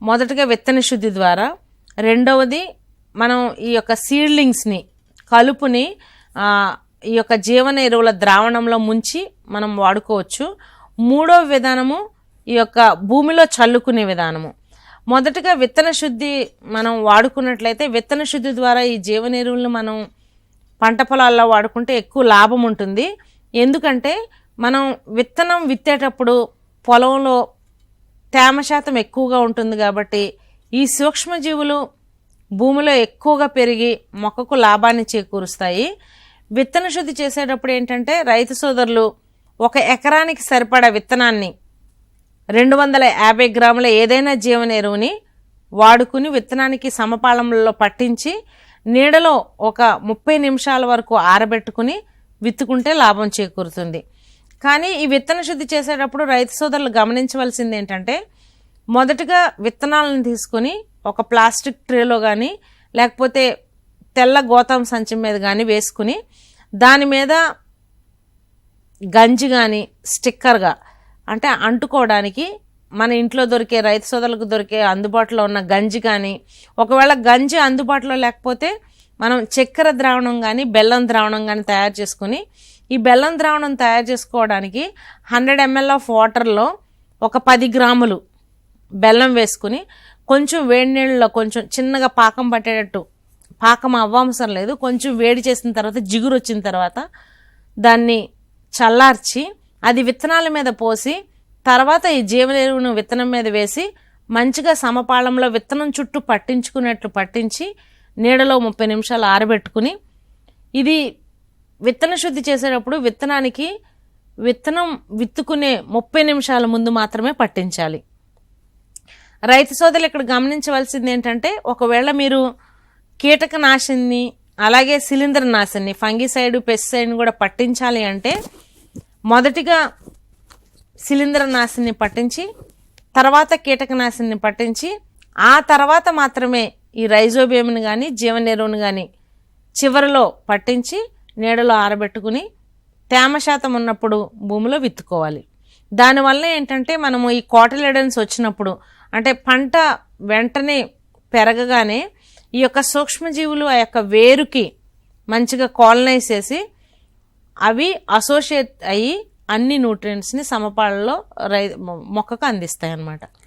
మొదటగా విత్తన శుద్ధి ద్వారా, రెండవది మనం ఈ యొక్క సీడ్లింగ్స్ని కలుపుని ఈ యొక్క జీవన ఎరువుల ద్రావణంలో ముంచి మనం వాడుకోవచ్చు. మూడవ విధానము ఈ యొక్క భూమిలో చల్లుకునే విధానము. మొదటగా విత్తన శుద్ధి మనం వాడుకున్నట్లయితే విత్తన శుద్ధి ద్వారా ఈ జీవన ఎరువులను మనం పంట పొలాల్లో వాడుకుంటే ఎక్కువ లాభం ఉంటుంది. ఎందుకంటే మనం విత్తనం విత్తేటప్పుడు పొలంలో తేమ శాతం ఎక్కువగా ఉంటుంది కాబట్టి ఈ సూక్ష్మజీవులు భూమిలో ఎక్కువగా పెరిగి మొక్కకు లాభాన్ని చేకూరుస్తాయి. విత్తన శుద్ధి చేసేటప్పుడు ఏంటంటే రైతు సోదరులు 1 ఎకరానికి సరిపడా విత్తనాన్ని 250 గ్రాముల ఏదైనా జీవన ఎరువుని వాడుకుని విత్తనానికి సమపాళంలో పట్టించి నీడలో ఒక 30 నిమిషాల వరకు ఆరబెట్టుకుని విత్తుకుంటే లాభం చేకూరుతుంది. కానీ ఈ విత్తన శుద్ధి చేసేటప్పుడు రైతు సోదరులు గమనించవలసింది ఏంటంటే మొదటగా విత్తనాలను తీసుకుని ఒక ప్లాస్టిక్ ట్రేలో కానీ లేకపోతే తెల్ల గోతం సంచి మీద కానీ వేసుకుని దాని మీద గంజి కానీ స్టిక్కర్గా అంటే అంటుకోవడానికి మన ఇంట్లో దొరికే రైతు సోదరులకు దొరికే అందుబాటులో ఉన్న గంజి కానీ, ఒకవేళ గంజి అందుబాటులో లేకపోతే మనం చక్కెర ద్రావణం కానీ బెల్లం ద్రావణం కానీ తయారు చేసుకుని ఈ బెల్లం ద్రావణం తయారు చేసుకోవడానికి 100 ml ఆఫ్ వాటర్లో ఒక 10 గ్రాములు బెల్లం వేసుకుని కొంచెం వేడి నీళ్ళలో కొంచెం చిన్నగా పాకం పట్టేటట్టు, పాకం అవ్వవసరం లేదు, కొంచెం వేడి చేసిన తర్వాత జిగురు వచ్చిన తర్వాత దాన్ని చల్లార్చి అది విత్తనాల మీద పోసి తర్వాత ఈ జీవన ఎరువును విత్తనం మీద వేసి మంచిగా సమపాళంలో విత్తనం చుట్టూ పట్టించుకున్నట్లు పట్టించి నీడలో 30 నిమిషాలు ఆరబెట్టుకుని ఇది విత్తన శుద్ధి చేసేటప్పుడు విత్తనానికి విత్తనం విత్తుకునే 30 నిమిషాల ముందు మాత్రమే పట్టించాలి. రైతు సోదరులు ఇక్కడ గమనించవలసింది ఏంటంటే ఒకవేళ మీరు కీటకనాశిని అలాగే శిలీంద్రనాశిని ఫంగిసైడ్ పెస్టిసైడ్ని కూడా పట్టించాలి అంటే మొదటిగా శిలీంద్రనాశిని పట్టించి తర్వాత కీటకనాశిని పట్టించి ఆ తర్వాత మాత్రమే ఈ రైజోబియంని కానీ జీవన ఎరువును కానీ చివరిలో పట్టించి నీడలో ఆరబెట్టుకుని తేమ శాతం ఉన్నప్పుడు భూమిలో విత్తుకోవాలి. దానివల్ల ఏంటంటే మనము ఈ కోటిలిడన్స్ వచ్చినప్పుడు అంటే పంట వెంటనే పెరగగానే ఈ యొక్క సూక్ష్మజీవులు ఆ యొక్క వేరుకి మంచిగా కాలనైజ్ చేసి అవి అసోసియేట్ అయ్యి అన్ని న్యూట్రియంట్స్ని సమపాలలో మొక్కకు అందిస్తాయి అన్నమాట.